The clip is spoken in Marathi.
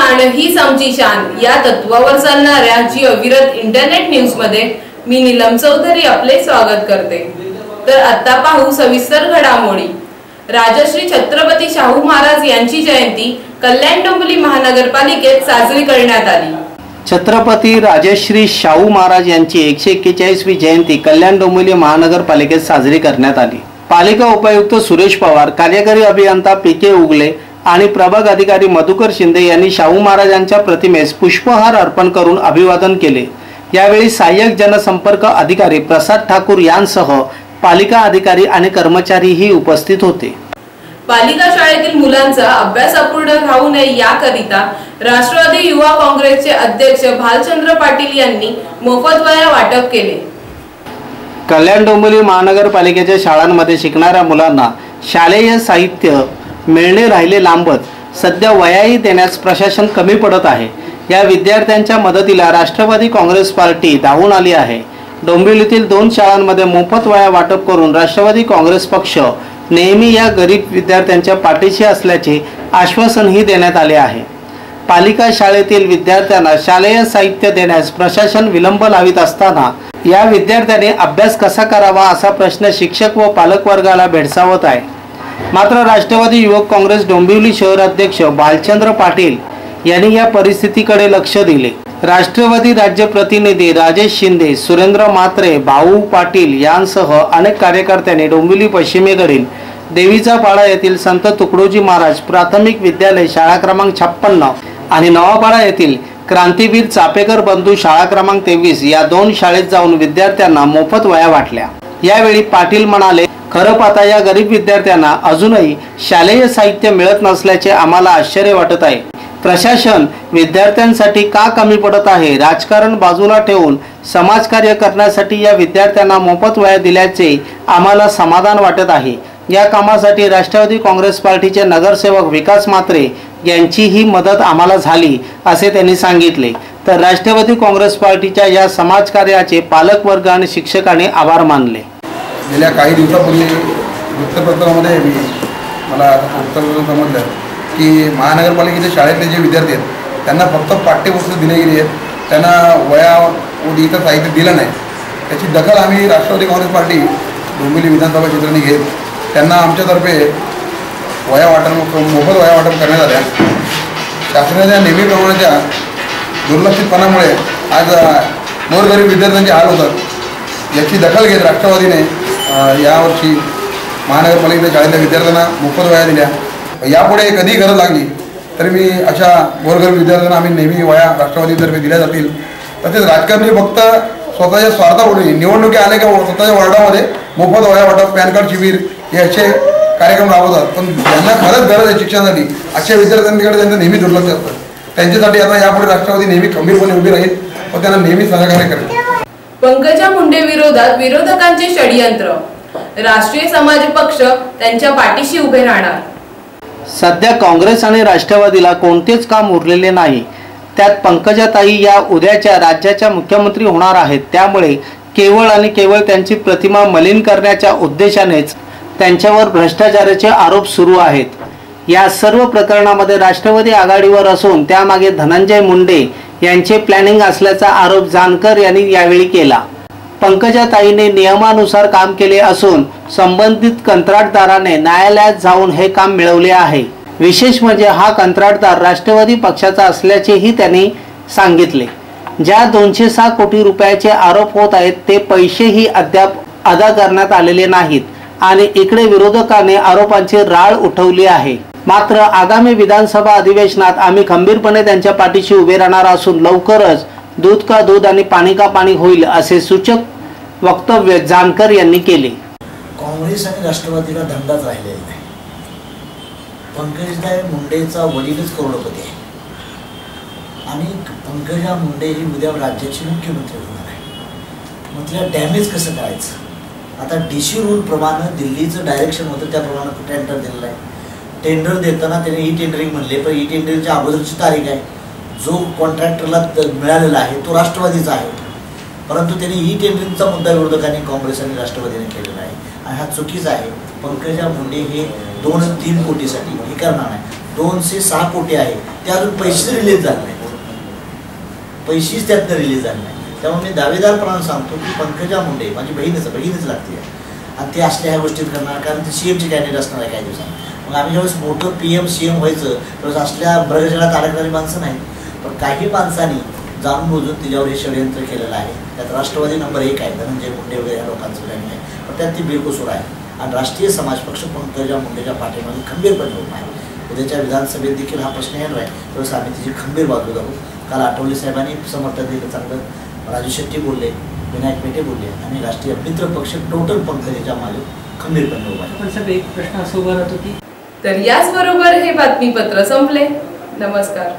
शान हीच आमची शान या तत्वावर चालणाऱ्या जी अविरत इंटरनेट न्यूज मध्ये मी नीलम चौधरी आपले स्वागत करते। तर आता पाहू सविस्तर घडामोडी। राजश्री छत्रपती शाहू महाराज यांची जयंती कल्याण डोंबिवली महानगरपालिकेत साजरी करण्यात आली। छत्रपती राजश्री शाहू महाराज यांची 141वी जयंती कल्याण डोंबिवली महानगरपालिकेत साजरी करण्यात आली। पालिका उपायुक्त सुरेश पवार, कार्यकारी अभियंता पीके उगले आणि प्रभाग अधिकारी मधुकर शिंदे यांनी शाहू महाराजांच्या प्रतिमेस पुष्पहार अर्पण करून अभिवादन केले। यावेळी सहाय्यक जनसंपर्क अधिकारी प्रसाद ठाकूर यांसह पालिका अधिकारी आणि कर्मचारीही उपस्थित होते। पालिका शाळेतील मुलांचा अभ्यास अपूर्ण राहू नये याकरिता राष्ट्रवादी युवा काँग्रेसचे अध्यक्ष भालचंद्र पाटील यांनी मोफत वह्या वाटप केले। कल्याण डोंबिवली महानगरपालिकेच्या शाळांमध्ये शिकणाऱ्या मुलांना शालेय साहित्य मिळणे राहिले लांबच, सध्या वह्याही देण्यास प्रशासन कमी पडत आहे। या विद्यार्थ्यांच्या मदतीला राष्ट्रवादी काँग्रेस पार्टी धावून आली आहे। डोंबिवलीतील 2 शाळांमध्ये मोफत वह्या वाटप करून राष्ट्रवादी काँग्रेस पक्ष नेहमी या गरीब विद्यार्थ्यांच्या पाठीशी असल्याचे आश्वासनही देण्यात आले आहे। पालिका शाळेतील विद्यार्थ्यांना शालेय साहित्य देण्यास प्रशासन विलंब लावित असताना या विद्यार्थ्यांनी अभ्यास कसा करावा असा प्रश्न शिक्षक व पालक वर्गाला भेडसावत आहे। मात्र राष्ट्रवादी युवक काँग्रेस डोंबिवली शहर अध्यक्ष भालचंद्र पाटील यांनी या परिस्थितीकडे लक्ष दिले। राष्ट्रवादी राज्य प्रतिनिधी राजेश शिंदे, सुरेंद्र म्हात्रे, भाऊ पाटील यांसह अनेक कार्यकर्त्यांनी डोंबिवली पश्चिमेकडील देवीचा पाडा येथील संत तुकडोजी महाराज प्राथमिक विद्यालय शाळा क्रमांक 56 आणि नवापाडा येथील क्रांतीवीर चापेकर बंधू शाळा क्रमांक 23 या 2 शाळेत जाऊन विद्यार्थ्यांना मोफत वह्या वाटल्या। यावेळी पाटील म्हणाले, खरं पाहता या गरीब विद्यार्थ्यांना अजूनही शालेय साहित्य मिळत नसल्याचे आम्हाला आश्चर्य वाटत आहे। प्रशासन विद्यार्थ्यांसाठी का कमी पडत आहे? राजकारण बाजूला ठेवून समाजकार्य करण्यासाठी या विद्यार्थ्यांना मोफत वह्या दिल्याचे आम्हाला समाधान वाटत आहे। या कामासाठी राष्ट्रवादी काँग्रेस पार्टीचे नगरसेवक विकास म्हात्रे यांचीही मदत आम्हाला झाली असे त्यांनी सांगितले। तर राष्ट्रवादी काँग्रेस पार्टीच्या या समाजकार्याचे पालकवर्ग आणि शिक्षकांनी आभार मानले। गेल्या काही दिवसापूर्वी वृत्तपत्रामध्ये मला समजलं की महानगरपालिकेच्या शाळेतले जे विद्यार्थी आहेत त्यांना फक्त पाठ्यपुस्तकं दिली गेली आहेत, त्यांना वह्या व इतर साहित्य दिलं नाही। त्याची दखल आम्ही राष्ट्रवादी काँग्रेस पार्टी डोंबिवली विधानसभा क्षेत्राने घेत त्यांना आमच्यातर्फे वह्या वाटप मोफत वह्या वाटप करण्यात आल्या। शासनाच्या नेहमीप्रमाणेच्या दुर्लक्षितपणामुळे आज गोरगरीब विद्यार्थ्यांचे हाल होतात। याची दखल घेत राष्ट्रवादीने यावर्षी महानगरपालिकेच्या शाळेतल्या विद्यार्थ्यांना मोफत वह्या दिल्या। यापुढे कधी गरज लागली तरी मी अशा गोरगरीब विद्यार्थ्यांना आम्ही नेहमी वह्या राष्ट्रवादीतर्फे दिल्या जातील। तसेच राजकारणी फक्त स्वतःच्या स्वार्थापोटी निवडणुकी आले का स्वतःच्या वॉर्डामध्ये मोफत वह्या वाटप, पॅन कार्ड शिबिर हे असे कार्यक्रम राबवतात, पण ज्यांना खरंच गरज आहे शिक्षणासाठी अशा विद्यार्थ्यांकडे त्यांचं नेहमी दुर्लक्ष असतं। त्यांच्यासाठी आता यापुढे राष्ट्रवादी नेहमी खंबीरपणे उभी राहील व त्यांना नेहमी सहकार्य करेल। पंकजा मुंडे विरोधात विरोधकांचे षडयंत्र, राष्ट्रीय समाज पक्ष त्यांच्या पाठीशी उभे राहणार। सध्या काँग्रेस आणि राष्ट्रवादीला कोणतेच काम उरलेले नाही। त्यात पंकजाताई या उद्याच्या राज्याच्या मुख्यमंत्री होणार आहेत। त्यामुळे केवळ आणि केवळ त्यांची प्रतिमा मलिन करण्याच्या उद्देशानेच त्यांच्यावर भ्रष्टाचाराचे आरोप सुरू आहेत। या सर्व प्रकरणामध्ये राष्ट्रवादी आघाडीवर असून त्यामागे धनंजय मुंडे यांचे प्लॅनिंग असल्याचा आरोप जानकर यांनी यावेळी केला। पंकजाताईने नियमानुसार काम केले असून संबंधित कंत्राटदाराने न्यायालयात जाऊन हे काम मिळवले आहे। विशेष म्हणजे हा कंत्राटदार राष्ट्रवादी पक्षाचा असल्याचेही त्यांनी सांगितले। ज्या 206 कोटी रुपयाचे आरोप होत आहेत ते पैसेही अद्याप अदा करण्यात आलेले नाहीत आणि इकडे विरोधकांनी आरोपांची राळ उठवली आहे। मात्र आगामी विधानसभा अधिवेशनात आम्ही खंबीरपणे त्यांच्या पाठीशी उभे राहणार असून लवकरच दूध का दूध आणि पाणी का पाणी होईल असे सूचक वक्तव्य जानकर यांनी केले। काँग्रेस आणि राष्ट्रवादीला धंदाच राहिलेला नाही। पंकजा मुंडेचा वडीलच करोडपती आहे आणि पंकजा मुंडे ही उद्या राज्याची मुख्यमंत्री होणार आहे। मग तिला डॅमेज कसं करायचं? आता DC रूल प्रमाणे दिल्लीचं डायरेक्शन होतं त्याप्रमाणे टेंडर दिलेलं आहे। टेंडर देताना त्याने ई टेंडरिंग म्हणले, पण ई टेंडरिंगच्या अगोदरची तारीख आहे। जो कॉन्ट्रॅक्टरला मिळालेला आहे तो राष्ट्रवादीचा आहे, परंतु त्यांनी ई टेंडरिंगचा मुद्दा विरोधकांनी काँग्रेस आणि राष्ट्रवादीने केलेला आहे आणि हा चुकीचा आहे। पंकजा मुंडे हे 2-3 कोटीसाठी हे करणार नाही। 206 कोटी आहे ते अजून पैसेच रिलीज झाले नाही, पैसेच त्यातनं रिलीज झाले नाही. त्यामुळे मी दावेदारपणाने सांगतो की पंकजा मुंडे माझी बहीणच लागते आणि ते असल्या ह्या गोष्टी करणार, कारण ते CMचे कॅन्डिडेट असणार आहे काही दिवसांनी. मग आम्ही ज्यावेळेस मोठं PM CM व्हायचं त्यावेळेस असल्या ब्रगजळात अडकणारी माणसं नाही, पण काही माणसांनी जाणून बुजून तिच्यावर हे षडयंत्र केलेलं आहे. त्यात राष्ट्रवादी नंबर 1 आहे, धनंजय मुंडे वगैरे ह्या लोकांचं प्लॅनिंग आहे, पण त्यात ती बेकसूर आहे. आणि राष्ट्रीय समाज पक्ष पंकजा मुंडेच्या पाठीमागे खंबीरपणे उभा आहे. उद्याच्या विधानसभेत देखील हा प्रश्न येणार आहे, त्यावेळेस आम्ही तिची खंबीर बाजू धरू. काल आठवले साहेबांनी समर्थन दिलं चांगलं, राजू शेट्टी बोलले, विनायक मेटे बोलले, आणि राष्ट्रीय मित्र पक्ष टोटल पंकजाच्या मागे खंबीरपणे उभा आहे. पण साहेब एक प्रश्न असा उभा राहतो की तर याचबरोबर हे बातमीपत्र संपले. नमस्कार.